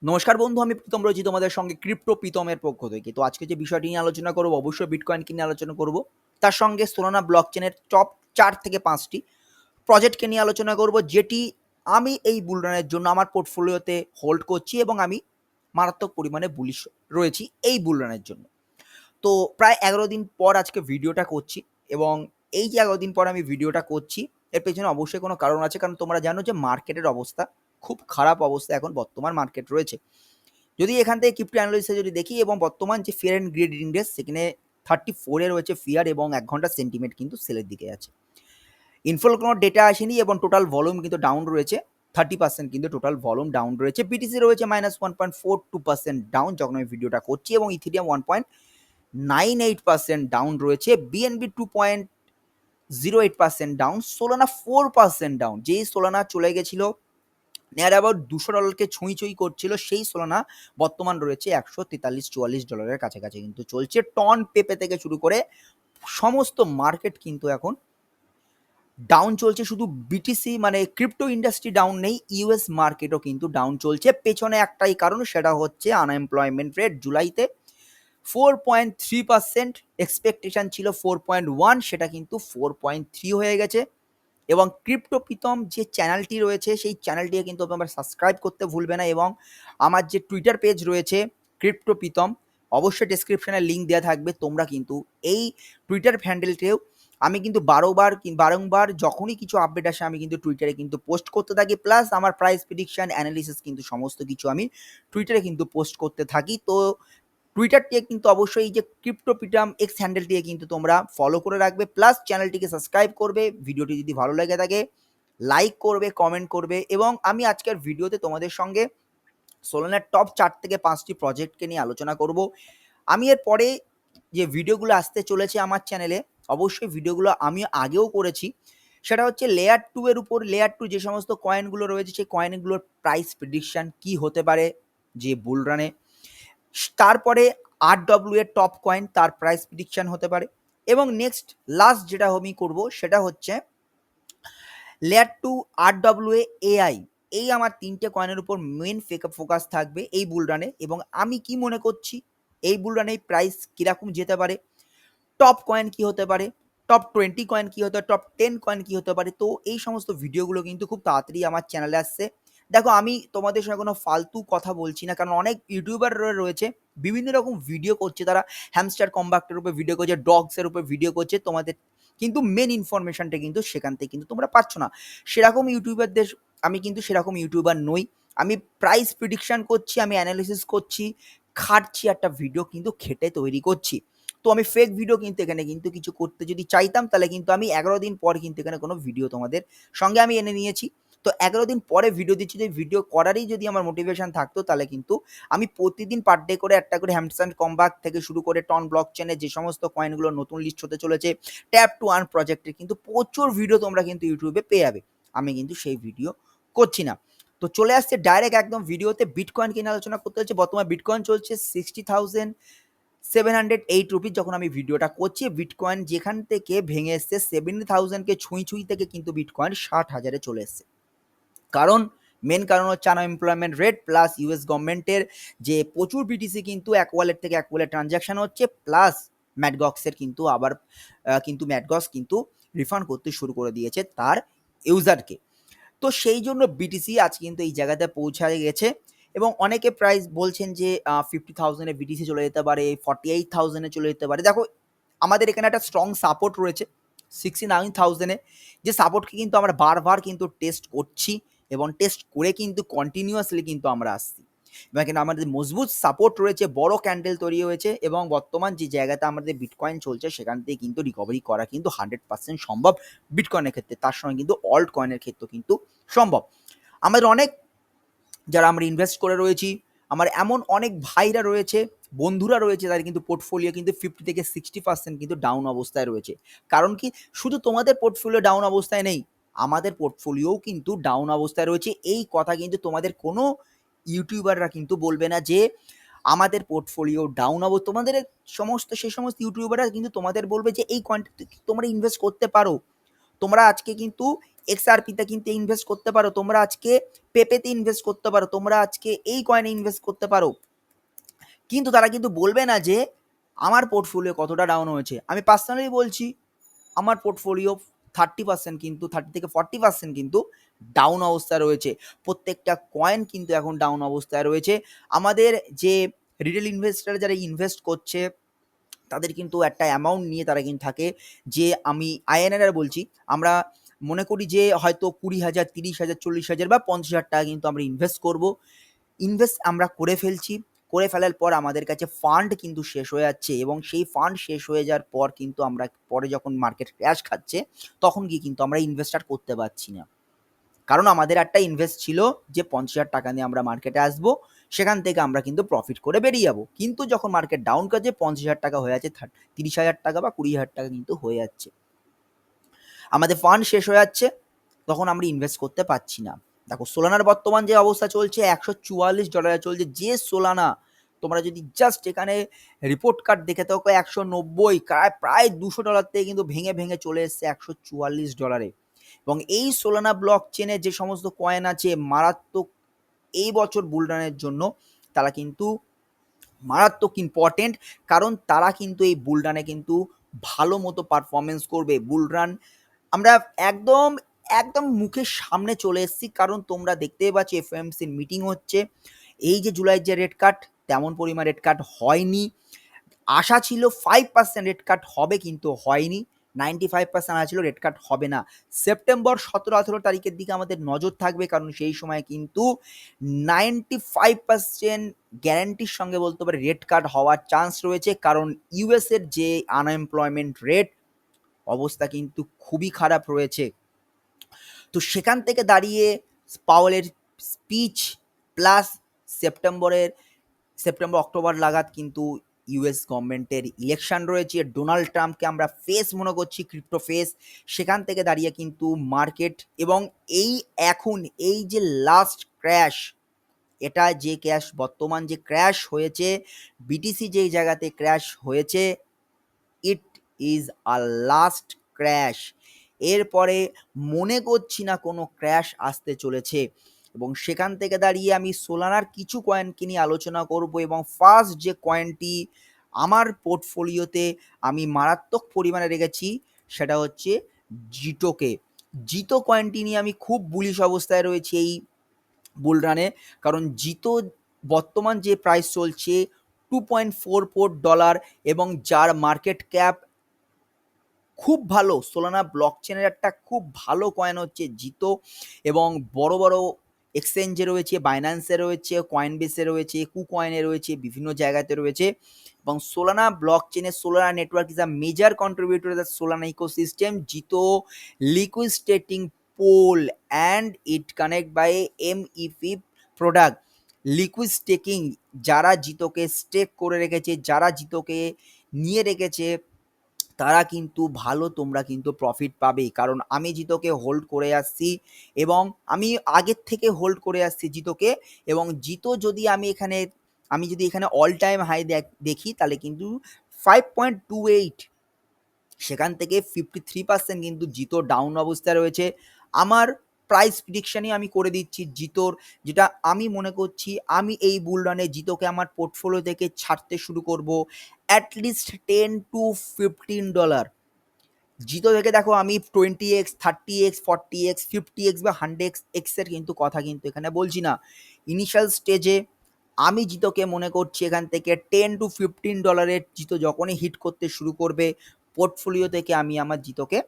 নমস্কার বন্ধু, আমি প্রীতম রয়েছি তোমাদের সঙ্গে ক্রিপ্টো প্রীতমের পক্ষ থেকে। তো আজকে যে বিষয়টি নিয়ে আলোচনা করব, অবশ্যই বিটকয়েনকে নিয়ে আলোচনা করব। তার সঙ্গে সোলানা ব্লকচেনের টপ 4 থেকে 5টি প্রজেক্টকে নিয়ে আলোচনা করব, যেটি আমি এই বুল রানের জন্য আমার পোর্টফোলিওতে হোল্ড করছি এবং আমি মারাত্মক পরিমাণে বুলিশ রয়েছি এই বুল রানের জন্য। তো প্রায় 11 দিন পর আজকে ভিডিওটা করছি এবং এই যে 11 দিন পর আমি ভিডিওটা করছি, এর পেছনে অবশ্যই কোনো কারণ আছে। কারণ তোমরা জানো যে মার্কেটের অবস্থা খুব খারাপ অবস্থা এখন বর্তমান মার্কেট রয়েছে। যদি এখান থেকে ক্রিপ্টো অ্যানালিসিসে যদি দেখি এবং বর্তমান যে ফিয়ার অ্যান্ড গ্রিড ইন্ডেক্স, সেখানে 34 এ রয়েছে ফিয়ার এবং 1 ঘন্টার সেন্টিমেন্ট কিন্তু সেলের দিকে আছে। ইনফ্লোর কোনো ডেটা আসেনি এবং টোটাল ভলিউম কিন্তু ডাউন রয়েছে 30%, কিন্তু টোটাল ভলিউম ডাউন রয়েছে। বিটিসি রয়েছে -1.42% ডাউন যখন আমি ভিডিওটা করছি, এবং ইথেরিয়াম 1.98% ডাউন রয়েছে। BNB 2.08% down, Solana 4% down. যেই সোলানা চলে গেছিল নিয়ার অ্যাবাউট $200 ছুঁই করছিল, সেই সোলানা বর্তমান রয়েছে $143-44 কাছাকাছি কিন্তু চলছে। টন পেপে থেকে শুরু করে সমস্ত মার্কেট কিন্তু এখন ডাউন চলছে। শুধু বিটিসি মানে ক্রিপ্টো ইন্ডাস্ট্রি ডাউন নেই, ইউএস মার্কেটও কিন্তু ডাউন চলছে। পেছনে একটাই কারণ, সেটা হচ্ছে আনএমপ্লয়মেন্ট রেট জুলাইতে 4.3%, এক্সপেকটেশন ছিল 4.1, সেটা কিন্তু 4.3 হয়ে গেছে। এবং ক্রিপ্টো প্রীতম যে চ্যানেলটি রয়েছে, সেই চ্যানেলটিকে কিন্তু তোমরা সাবস্ক্রাইব করতে ভুলবে না। এবং আমার যে টুইটার পেজ রয়েছে ক্রিপ্টো প্রীতম, অবশ্যই ডেসক্রিপশনে লিঙ্ক দেওয়া থাকবে। তোমরা কিন্তু এই টুইটার হ্যান্ডেলটিও আমি কিন্তু বারংবার যখনই কিছু আপডেট আসে আমি কিন্তু টুইটারে কিন্তু পোস্ট করতে থাকি। প্লাস আমার প্রাইস প্রেডিকশন অ্যানালিসিস কিন্তু সমস্ত কিছু আমি টুইটারে কিন্তু পোস্ট করতে থাকি। তো টুইটারটিকে কিন্তু অবশ্যই এই যে ক্রিপ্টো প্রীতম এক্স হ্যান্ডেলটিকে কিন্তু তোমরা ফলো করে রাখবে, প্লাস চ্যানেলটিকে সাবস্ক্রাইব করবে। ভিডিওটি যদি ভালো লেগে থাকে লাইক করবে, কমেন্ট করবে। এবং আমি আজকের ভিডিওতে তোমাদের সঙ্গে সোলানার টপ 4 থেকে 5টি প্রজেক্টকে নিয়ে আলোচনা করব। আমি এর পরে যে ভিডিওগুলো আসতে চলেছে আমার চ্যানেলে, অবশ্যই ভিডিওগুলো আমি আগেও করেছি। সেটা হচ্ছে লেয়ার 2 এর উপর। লেয়ার 2 যে সমস্ত কয়েনগুলো রয়েছে, সেই কয়েনগুলোর প্রাইস প্রেডিকশন কি হতে পারে যে বুল রানে। তারপরে আরডব্লিউ এর টপ কয়েন, তার প্রাইস প্রেডিকশন হতে পারে। এবং নেক্সট লাস্ট যেটা আমি করব সেটা হচ্ছে লেয়ার 2, আরডব্লিউ এআই। এই আমার 3টে কয়েনের উপর মেন ফোকাস থাকবে এই বুল রানে। এবং আমি কি মনে করছি এই বুল রানে প্রাইস কিরকম যেতে পারে, টপ কয়েন কি হতে পারে, টপ 20 কয়েন কি হতে পারে, টপ 10 কয়েন কি হতে পারে। তো এই সমস্ত ভিডিওগুলো কিন্তু খুব তাড়াতাড়ি আমার চ্যানেলে আসছে। দেখো, আমি তোমাদের সঙ্গে কোনো ফালতু কথা বলছি না, কারণ অনেক ইউটিউবার রয়েছে বিভিন্ন রকম ভিডিও করছে। তারা হ্যামস্টার কম্বাক্টের উপর ভিডিও করছে, ডগসের উপর ভিডিও করছে। তোমাদের কিন্তু মেন ইনফরমেশনটা কিন্তু সেখান থেকে কিন্তু তোমরা পাচ্ছ না। সেরকম ইউটিউবারদের আমি কিন্তু সেরকম ইউটিউবার নই। আমি প্রাইস প্রেডিকশন করছি, আমি অ্যানালিসিস করছি, খাটছি, একটা ভিডিও কিন্তু খেটে তৈরি করছি। তো আমি ফেক ভিডিও কিন্তু এখানে কিন্তু কিছু করতে যদি চাইতাম, তাহলে কিন্তু আমি 11 দিন পর কিন্তু এখানে কোনো ভিডিও তোমাদের সঙ্গে আমি এনে নিয়েছি। তো 11 দিন পরে ভিডিও দিচ্ছি, যে ভিডিও করারই যদি আমার মোটিভেশন থাকতো, তাহলে কিন্তু আমি প্রতিদিন পার ডে করে একটা করে হ্যামস্টার কম্বাক থেকে শুরু করে টন ব্লক চেনে যে সমস্ত কয়েনগুলো নতুন লিস্ট হতে চলেছে, ট্যাপ টু আর্ন প্রজেক্টের কিন্তু প্রচুর ভিডিও তোমরা কিন্তু ইউটিউবে পেয়ে যাবে। আমি কিন্তু সেই ভিডিও করছি না। তো চলে আসছে ডাইরেক্ট একদম ভিডিওতে। বিটকয়েন কিনে আলোচনা করতে হচ্ছে। বর্তমানে বিটকয়েন চলছে 60,708 রুপিস যখন আমি ভিডিওটা করছি। বিটকয়েন যেখান থেকে ভেঙে এসছে 70,000কে ছুঁই থেকে কিন্তু বিটকয়েন 60,000-এ চলে এসছে। কারণ মেন কারণ হচ্ছে আনএমপ্লয়মেন্ট রেট, প্লাস ইউএস গভর্নমেন্টের যে প্রচুর বিটিসি কিন্তু এক ওয়ালেট থেকে এক ওয়ালেট ট্রানজাকশন হচ্ছে, প্লাস ম্যাটগক্সের কিন্তু আবার কিন্তু ম্যাটগক্স কিন্তু রিফান্ড করতে শুরু করে দিয়েছে তার ইউজারকে। তো সেই জন্য বিটিসি আজ কিন্তু এই জায়গাতে পৌঁছায় গেছে। এবং অনেকে প্রাইস বলছেন যে 50,000-এ বিটিসি চলে যেতে পারে, 48,000-এ চলে যেতে পারে। দেখো, আমাদের এখানে একটা স্ট্রং সাপোর্ট রয়েছে 69,000-এ। যে সাপোর্টকে কিন্তু আমরা বারবার কিন্তু টেস্ট করছি এবং টেস্ট করে কিন্তু কন্টিনিউয়াসলি কিন্তু আমরা আসছি। এবং এখানে আমাদের মজবুত সাপোর্ট রয়েছে, বড় ক্যান্ডেল তৈরি হয়েছে। এবং বর্তমান যে জায়গাতে আমাদের বিটকয়েন চলছে, সেখান থেকে কিন্তু রিকভারি করা কিন্তু 100% সম্ভব বিটকয়েনের ক্ষেত্রে। তার সঙ্গে কিন্তু অল্ট কয়েনের ক্ষেত্রেও কিন্তু সম্ভব। আমাদের অনেক যারা আমরা ইনভেস্ট করে রয়েছি, আমার এমন অনেক ভাইরা রয়েছে, বন্ধুরা রয়েছে, তাদের কিন্তু পোর্টফোলিও কিন্তু 50 থেকে 60% কিন্তু ডাউন অবস্থায় রয়েছে। কারণ কি, শুধু তোমাদের পোর্টফোলিও ডাউন অবস্থায় নেই, আমাদের পোর্টফোলিওও কিন্তু ডাউন অবস্থায় রয়েছে। এই কথা কিন্তু তোমাদের কোনো ইউটিউবাররা কিন্তু বলবে না যে আমাদের পোর্টফোলিও ডাউন তোমাদের সেই সমস্ত ইউটিউবাররা কিন্তু তোমাদের বলবে যে এই কয়েনটা তোমরা ইনভেস্ট করতে পারো। তোমরা আজকে কিন্তু এক্সআরপিতে কিন্তু ইনভেস্ট করতে পারো, তোমরা আজকে পেপেতে ইনভেস্ট করতে পারো, তোমরা আজকে এই কয়েনে ইনভেস্ট করতে পারো। কিন্তু তারা কিন্তু বলবে না যে আমার পোর্টফোলিও কতটা ডাউন হয়েছে। আমি পার্সোনালি বলছি, আমার পোর্টফোলিও 30% কিন্তু 30 থেকে 40% কিন্তু ডাউন অবস্থায় রয়েছে। প্রত্যেকটা কয়েন কিন্তু এখন ডাউন অবস্থায় রয়েছে। আমাদের যে রিটেল ইনভেস্টর যারা ইনভেস্ট করছে তাদের কিন্তু একটা অ্যামাউন্ট নিয়ে তারা কিন্তু থাকে, যে আমি আইএনআর বলছি, আমরা মনে করি যে হয়তো 20,000, 30,000, 40,000 বা 50,000 টাকা কিন্তু আমরা ইনভেস্ট করব। ইনভেস্ট আমরা করে ফেলছি, করে ফেলার পর আমাদের কাছে ফান্ড কিন্তু শেষ হয়ে যাচ্ছে, এবং সেই ফান্ড শেষ হয়ে যাওয়ার পর কিন্তু আমরা পরে যখন মার্কেট ক্র্যাশ খাচ্ছে তখন গিয়ে কিন্তু আমরা ইনভেস্ট আর করতে পারছি না। কারণ আমাদের একটা ইনভেস্ট ছিল যে 50,000 টাকা নিয়ে আমরা মার্কেটে আসবো, সেখান থেকে আমরা কিন্তু প্রফিট করে বেরিয়ে যাবো। কিন্তু যখন মার্কেট ডাউন করছে 50,000 টাকা হয়ে যাচ্ছে 30,000 টাকা বা 20,000 টাকা কিন্তু হয়ে যাচ্ছে, আমাদের ফান্ড শেষ হয়ে যাচ্ছে, তখন আমরা ইনভেস্ট করতে পারছি না। দেখো সোলানার বর্তমান যে অবস্থা চলছে, $144 চলছে যে সোলানা, তোমরা যদি জাস্ট এখানে রিপোর্ট কার্ড দেখে থাকো 190, প্রায় $200 থেকে কিন্তু ভেঙে ভেঙে চলে এসছে $144। এবং এই সোলানা ব্লক চেনে যে সমস্ত কয়েন আছে মারাত্মক এই বছর বুলরানের জন্য, তারা কিন্তু মারাত্মক ইম্পর্টেন্ট, কারণ তারা কিন্তু এই বুলরানে কিন্তু ভালো মতো পারফরমেন্স করবে। বুলরান আমরা একদম একদম মুখের সামনে চলে এসেছি, কারণ তোমরা দেখতেই পাচ্ছ এফওএমসির মিটিং হচ্ছে। এই যে জুলাইয়ের যে রেট কাট, তেমন পরিমাণ রেট কাট হয়নি। আশা ছিল 5% রেট কাট হবে, কিন্তু হয়নি। 95% আশা ছিল রেট কাট হবে না। সেপ্টেম্বর 17-18 তারিখের দিকে আমাদের নজর থাকবে, কারণ সেই সময় কিন্তু 95% গ্যারান্টির সঙ্গে বলতে পারে রেট কাট হওয়ার চান্স রয়েছে, কারণ ইউএসের যে আনএমপ্লয়মেন্ট রেট অবস্থা কিন্তু খুবই খারাপ রয়েছে। তো সেখান থেকে দাঁড়িয়ে পাওয়েলের স্পিচ প্লাস সেপ্টেম্বর অক্টোবর লাগাত কিন্তু ইউএস গভর্নমেন্টের ইলেকশন রয়েছে, ডোনাল্ড ট্রাম্পকে আমরা ফেস মনে করছি, ক্রিপ্টো ফেস। সেখান থেকে দাঁড়িয়ে কিন্তু মার্কেট, এবং এই এখন এই যে লাস্ট ক্র্যাশ, এটা যে ক্র্যাশ বর্তমান যে ক্র্যাশ হয়েছে, বিটিসি যেই জায়গাতে ক্র্যাশ হয়েছে, it is a last crash. এরপরে মনে করছি না কোনো ক্র্যাশ আসতে চলেছে। এবং সেখান থেকে দাঁড়িয়ে আমি সোলানার কিছু কয়েনকে নিয়ে আলোচনা করব, এবং ফার্স্ট যে কয়েনটি আমার পোর্টফোলিওতে আমি মারাত্মক পরিমাণে রেখেছি সেটা হচ্ছে জিটোকে। জিটো কয়েনটি নিয়ে আমি খুব বুলিশ অবস্থায় রয়েছি এই বুলরানে, কারণ জিতো বর্তমান যে প্রাইস চলছে $2.44, এবং যার মার্কেট ক্যাপ খুব ভালো। সোলানা ব্লক চেনের একটা খুব ভালো কয়েন হচ্ছে জিতো, এবং বড় বড় এক্সচেঞ্জে রয়েছে, বাইন্যান্সে রয়েছে, কয়েনবেসে রয়েছে, কুকয়েনে রয়েছে, বিভিন্ন জায়গাতে রয়েছে। এবং সোলানা ব্লক চেনের Solana network is a major contributor the Solana ecosystem. Jito liquid staking pool and it connect by MEP product. Liquid staking, যারা জিতোকে স্টেক করে রেখেছে, যারা জিতোকে নিয়ে রেখেছে, তারা কিন্তু ভালো, তোমরা কিন্তু প্রফিট পাবেই। কারণ আমি জিতোকে হোল্ড করে আসছি, এবং আমি আগের থেকে হোল্ড করে আসছি জিতোকে। এবং জিতো যদি আমি যদি এখানে অল টাইম হাই দেখি, তাহলে কিন্তু 5.28, সেখান থেকে 53% কিন্তু জিতো ডাউন অবস্থায় রয়েছে। আমার প্রাইস প্রিডিকশনই আমি করে দিচ্ছি জিতোর, যেটা আমি মনে করছি আমি এই বুল রানে জিতোকে আমার পোর্টফোলিও থেকে ছাড়তে শুরু করব অ্যাটলিস্ট $10 to $15। জিতো থেকে দেখো আমি 20x, 30x, 40x, 50x বা 100x এর কিন্তু কথা কিন্তু এখানে বলছি না। ইনিশিয়াল স্টেজে আমি জিতোকে মনে করছি এখান থেকে $10 to $15 জিতো যখনই হিট করতে শুরু করবে, পোর্টফোলিও থেকে আমি আমার জিতোকে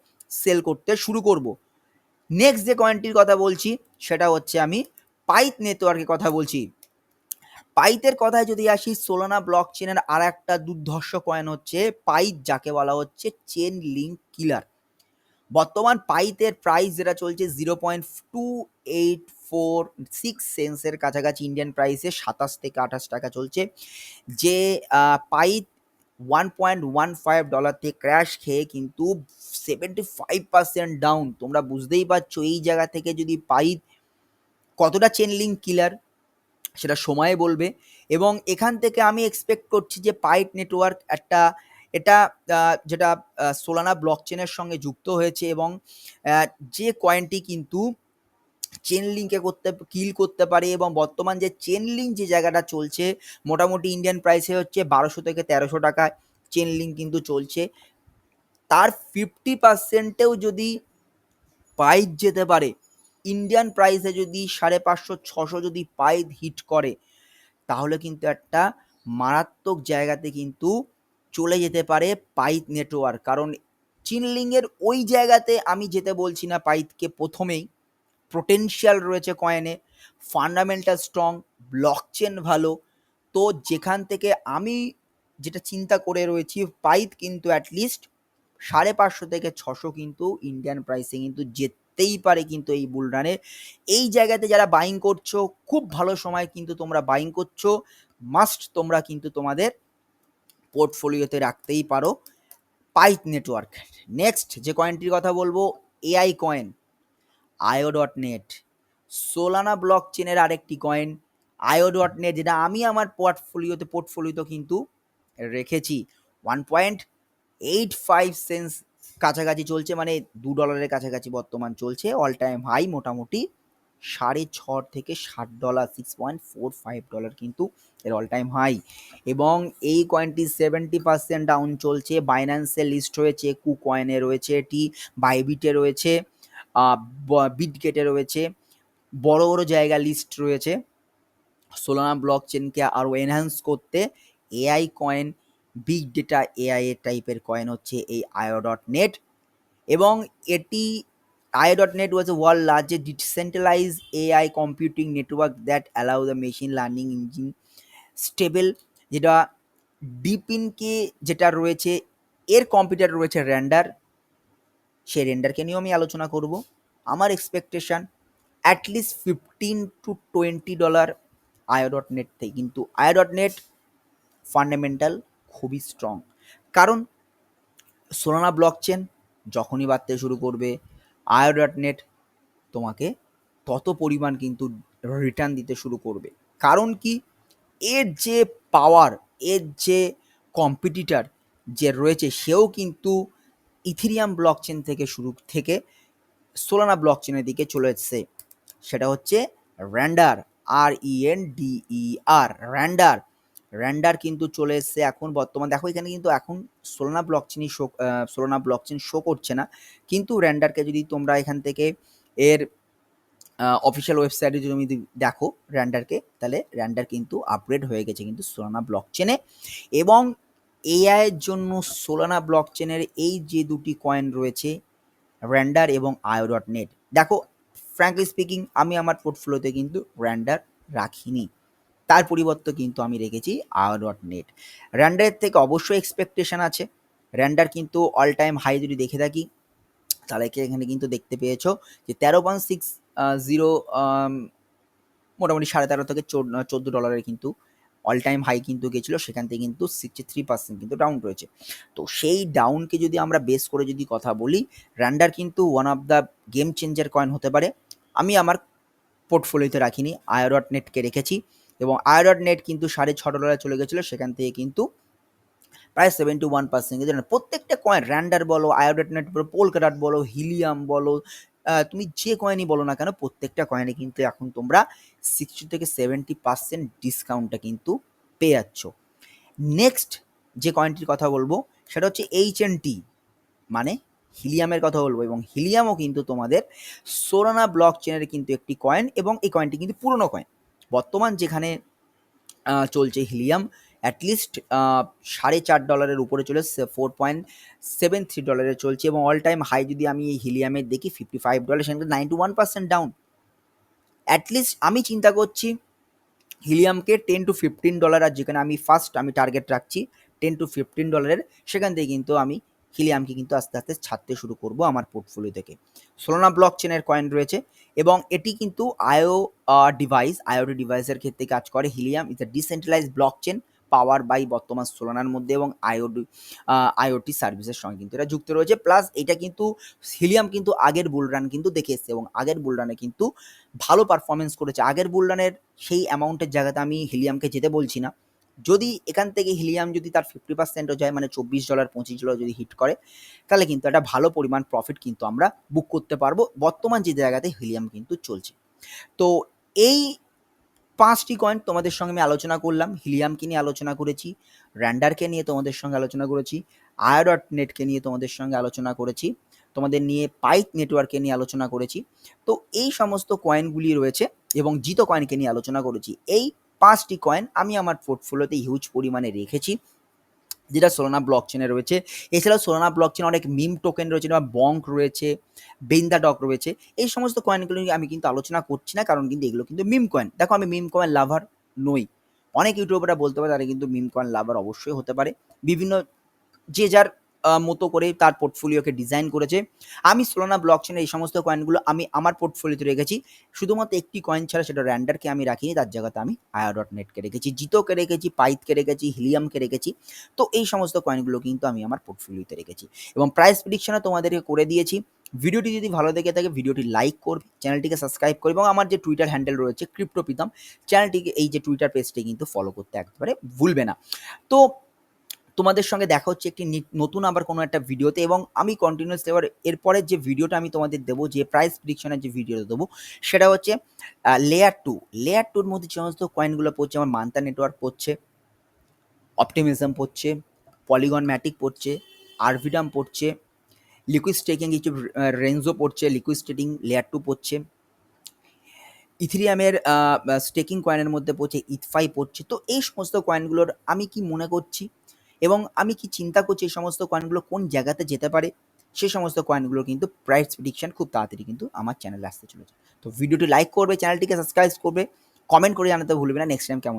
সেল করতে শুরু করব। নেক্সট যে কয়েনটির কথা বলছি সেটা হচ্ছে আমি পাইথ নেটওয়ার্কের কথা বলছি। পাইথের কথায় যদি আসি, সোলানা ব্লক চেনের আর একটা দুর্ধর্ষ কয়েন হচ্ছে পাইথ, যাকে বলা হচ্ছে চেন লিঙ্ক কিলার। বর্তমান পাইথের প্রাইস যেটা চলছে 0.2846 কাছাকাছি ইন্ডিয়ান প্রাইসে, 27 থেকে 28 টাকা চলছে। যে পাইথ $1.15 থেকে ক্র্যাশ খেয়ে কিন্তু 75% ডাউন। তোমরা বুঝতেই পারছো এই জায়গা থেকে যদি পাইথ কতটা চেন লিঙ্ক কিলার সেটা সময় বলবে। এবং এখান থেকে আমি এক্সপেক্ট করছি যে পাইথ নেটওয়ার্ক একটা এটা যেটা সোলানা ব্লকচেনের সঙ্গে যুক্ত হয়েছে এবং যে কয়েনটি কিন্তু চেন লিঙ্কে কিল করতে পারে এবং বর্তমান যে চেন লিঙ্ক যে জায়গাটা চলছে মোটামুটি ইন্ডিয়ান প্রাইসে হচ্ছে 1200 থেকে 1300 টাকায় চেন লিঙ্ক কিন্তু চলছে। তার 50%ও যদি পাইপ যেতে পারে, ইন্ডিয়ান প্রাইসে যদি 550-600 যদি পাইপ হিট করে, তাহলে কিন্তু একটা মারাত্মক জায়গাতে কিন্তু চলে যেতে পারে পাইপ নেটওয়ার্ক। কারণ চিনলিংয়ের ওই জায়গাতে আমি যেতে বলছি না পাইপকে প্রথমেই, পোটেনশিয়াল রয়েছে কয়েনে, ফান্ডামেন্টাল স্ট্রং, ব্লকচেন ভালো। তো যেখান থেকে আমি যেটা চিন্তা করে রয়েছি, পাইপ কিন্তু অ্যাটলিস্ট 550 থেকে 600 কিন্তু ইন্ডিয়ান প্রাইসে কিন্তু যেতেই পারে কিন্তু এই বুলরানে। এই জায়গাতে যারা বাইং করছো, খুব ভালো সময় কিন্তু তোমরা বাইং করছো, মাস্ট তোমরা কিন্তু তোমাদের পোর্টফোলিওতে রাখতেই পারো পাইপ নেটওয়ার্ক। নেক্সট যে কয়েনটির কথা বলবো, AI coin IO.net, Solana block চেনের আরেকটি কয়েন IO.net, যেটা আমি আমার পোর্টফোলিওতে কিন্তু রেখেছি। 1.85 সেন্স কাছাকাছি চলছে, মানে $2 কাছাকাছি বর্তমান চলছে। অল টাইম হাই মোটামুটি $6.5 থেকে $7, $6.45 কিন্তু এর অল টাইম হাই। এবং এই কয়েনটি 70% ডাউন চলছে। বাইন্যান্সে লিস্ট হয়েছে, কুকয়েনে রয়েছে এটি, বাইবিটে রয়েছে, বিটগেটে রয়েছে, বড় বড় জায়গা লিস্ট রয়েছে। সোলানা ব্লক চেনকে আরও এনহ্যান্স করতে AI coin, big data AI এর টাইপের কয়েন হচ্ছে এই IO.net। এবং এটি IO.net was a world largest decentralized AI computing network that allow the machine learning engine stable, যেটা ডিপিনকে যেটা রয়েছে এর কম্পিউটার রয়েছে রেন্ডার, সেই রেন্ডারকে নিয়েও আমি আলোচনা করব। আমার এক্সপেকটেশন অ্যাটলিস্ট $15 to $20 IO.net থেকে, কিন্তু IO.net ফান্ডামেন্টাল খুবই স্ট্রং। কারণ সোলানা ব্লকচেন যখনই বাড়তে শুরু করবে, IO.net তোমাকে তত পরিমাণ কিন্তু রিটার্ন দিতে শুরু করবে। কারণ কি, এর যে পাওয়ার, এর যে কম্পিটিটার যে রয়েছে, সেও কিন্তু ইথেরিয়াম ব্লকচেন থেকে সোলানা ব্লকচেনের দিকে চলে এসছে। সেটা হচ্ছে র্যান্ডার, RENDER, র্যান্ডার। র্যান্ডার কিন্তু চলে এসছে এখন বর্তমান। দেখো এখানে কিন্তু এখন সোলানা ব্লকচেন শো করছে না, কিন্তু র্যান্ডারকে যদি তোমরা এখান থেকে এর অফিসিয়াল ওয়েবসাইটে যদি তুমি দেখো র্যান্ডারকে, তাহলে র্যান্ডার কিন্তু আপগ্রেড হয়ে গেছে কিন্তু সোলানা ব্লকচেনে। এবং এআই এর জন্য সোলানা ব্লকচেনের এই যে দুটি কয়েন রয়েছে, র্যান্ডার এবং IO.net, দেখো ফ্র্যাঙ্কলি স্পিকিং আমি আমার পোর্টফোলিওতে কিন্তু র্যান্ডার রাখিনি, তার পরিবর্তে কিন্তু আমি রেখেছি IO.net। র্যান্ডারের থেকে অবশ্যই এক্সপেকটেশন আছে। র্যান্ডার কিন্তু অল টাইম হাই যদি দেখে থাকি, তাহলে এখানে কিন্তু দেখতে পেয়েছো যে 13.60, মোটামুটি $13.5 থেকে $14 কিন্তু অল টাইম হাই কিন্তু গেছিলো, সেখান থেকে কিন্তু 63% কিন্তু ডাউন রয়েছে। তো সেই ডাউনকে যদি আমরা বেস করে যদি কথা বলি, র্যান্ডার কিন্তু one of the game changer coin হতে পারে। আমি আমার পোর্টফোলিওতে রাখিনি, IO.netকে রেখেছি। এবং IO.net কিন্তু $6.5 চলে গেছিলো, সেখান থেকে কিন্তু প্রায় 71% কিন্তু প্রত্যেকটা কয়েন, র্যান্ডার বলো, IO.net বলো, পোলকাডট বলো, হিলিয়াম বলো, তুমি যে কয়েনই বলো না কেন, প্রত্যেকটা কয়েনে কিন্তু এখন তোমরা 60 থেকে 70% ডিসকাউন্টটা কিন্তু পেয়ে যাচ্ছ। নেক্সট যে কয়েনটির কথা বলবো সেটা হচ্ছে HNT, মানে হিলিয়ামের কথা বলবো। এবং হিলিয়ামও কিন্তু তোমাদের সোলানা ব্লক চেনের কিন্তু একটি কয়েন, এবং এই কয়েনটি কিন্তু পুরনো কয়েন। বর্তমান যেখানে চলছে হিলিয়াম অ্যাটলিস্ট $4.5 উপরে চলে, $4.73 চলছে। এবং অল টাইম হাই যদি আমি এই হিলিয়ামের দেখি $55, সেখানে 91% ডাউন। অ্যাটলিস্ট আমি চিন্তা করছি হিলিয়ামকে $10 to $15, আর যেখানে আমি আমি টার্গেট রাখছি $10 to $15, সেখান থেকে কিন্তু আমি হিলিয়ামকে কিন্তু আস্তে আস্তে ছাড়তে শুরু করব আমার পোর্টফোলিও থেকে। সোলানা ব্লক চেনের কয়েন রয়েছে এবং এটি কিন্তু IoT ডিভাইসের ক্ষেত্রে কাজ করে। Helium is a decentralize blockchain power by বর্তমান সোলানার মধ্যে, এবং আইওটি সার্ভিসের সঙ্গে কিন্তু এটা যুক্ত রয়েছে। প্লাস এটা কিন্তু হিলিয়াম কিন্তু আগের বুলরান কিন্তু দেখে এসছে, এবং আগের বুলরানে কিন্তু ভালো পারফরমেন্স করেছে। আগের বুলরানের সেই অ্যামাউন্টের জায়গাতে আমি হিলিয়ামকে যেতে বলছি না, যদি এখান থেকে হিলিয়াম যদি তার 50%ও যায় মানে $24 $25 যদি হিট করে তাহলে কিন্তু একটা ভালো পরিমাণ প্রফিট কিন্তু আমরা বুক করতে পারবো বর্তমান যে জায়গাতে হিলিয়াম কিন্তু চলছে। তো এই 5টি কয়েন তোমাদের সঙ্গে আমি আলোচনা করলাম। হিলিয়ামকে নিয়ে আলোচনা করেছি, র্যান্ডারকে নিয়ে তোমাদের সঙ্গে আলোচনা করেছি, IO.netকে নিয়ে তোমাদের সঙ্গে আলোচনা করেছি, তোমাদের নিয়ে পাইথ নেটওয়ার্ককে নিয়ে আলোচনা করেছি। তো এই সমস্ত কয়েনগুলি রয়েছে এবং জিতো কয়েনকে নিয়ে আলোচনা করেছি। এই 5টি কয়েন আমি আমার পোর্টফোলিওতে হিউজ পরিমাণে রেখেছি। যেটা সোলানা ব্লকচেনে রয়েছে। এছাড়াও সোলানা ব্লকচেনে অনেক মিম টোকেন রয়েছে, যেমন বঙ্ক রয়েছে, বেন্দা ডক রয়েছে। এই সমস্ত কয়েনগুলো নিয়ে আমি কিন্তু আলোচনা করছি না, কারণ কিন্তু এগুলো কিন্তু মিম কয়েন। দেখো আমি মিম কয়েন লাভার নই। অনেক ইউটিউবাররা বলতে পারে তারা কিন্তু মিম কয়েন লাভার অবশ্যই হতে পারে। বিভিন্ন যে যার মতো করে তার পোর্টফোলিওকে ডিজাইন করেছে। আমি সোলানা ব্লকচেনের এই সমস্ত কয়েনগুলো আমি আমার পোর্টফোলিওতে রেখেছি। শুধুমাত্র একটি কয়েন ছাড়া, সেটা র্যান্ডারকে আমি রাখিনি, তার জায়গাতে আমি IO.netকে রেখেছি, জিতোকে রেখেছি, পাইথকে রেখেছি, হিলিয়ামকে রেখেছি। তো এই সমস্ত কয়েনগুলো কিন্তু আমি আমার পোর্টফোলিওতে রেখেছি এবং প্রাইস প্রেডিকশনও তোমাদেরকে করে দিয়েছি। ভিডিওটি যদি ভালো লেগে থাকে ভিডিওটি লাইক করবে, চ্যানেলটিকে সাবস্ক্রাইব করবে এবং আমার যে টুইটার হ্যান্ডেল রয়েছে ক্রিপ্টো প্রীতম, চ্যানেলটিকে এই যে টুইটার পেজটি কিন্তু ফলো করতে একেবারে ভুলবে না। তো তোমাদের সঙ্গে দেখা হচ্ছে একটি নতুন আবার কোনো একটা ভিডিওতে, এবং আমি কন্টিনিউয়াসলি এবার এরপরের যে ভিডিওটা আমি তোমাদের দেবো, যে প্রাইস প্রেডিকশনের যে ভিডিওটা দেবো, সেটা হচ্ছে লেয়ার 2। লেয়ার 2 এর মধ্যে যে সমস্ত কয়েনগুলো পড়ছে, আমার মান্তা নেটওয়ার্ক পড়ছে, অপটিমিজম পড়ছে, পলিগন ম্যাটিক পড়ছে, আরভিডাম পড়ছে, লিকুইড স্টেকিং কিছু রেঞ্জো পড়ছে, লিকুইড স্টেকিং লেয়ার 2 পড়ছে, ইথেরিয়ামের স্টেকিং কয়েনের মধ্যে পড়ছে, ইথফাই পড়ছে। তো এই সমস্ত কয়েনগুলোর আমি কি মনে করছি এবং আমি কি চিন্তা করছি এই সমস্ত কয়েনগুলো কোন জায়গাতে যেতে পারে, সেই সমস্ত কয়েনগুলো কিন্তু প্রাইস প্রেডিকশন খুব তাড়াতাড়ি কিন্তু আমার চ্যানেলে আসতে চলেছে। তো ভিডিওটি লাইক করবে, চ্যানেলটিকে সাবস্ক্রাইব করবে, কমেন্ট করে জানাতে ভুলবে না নেক্সট টাইম কেমন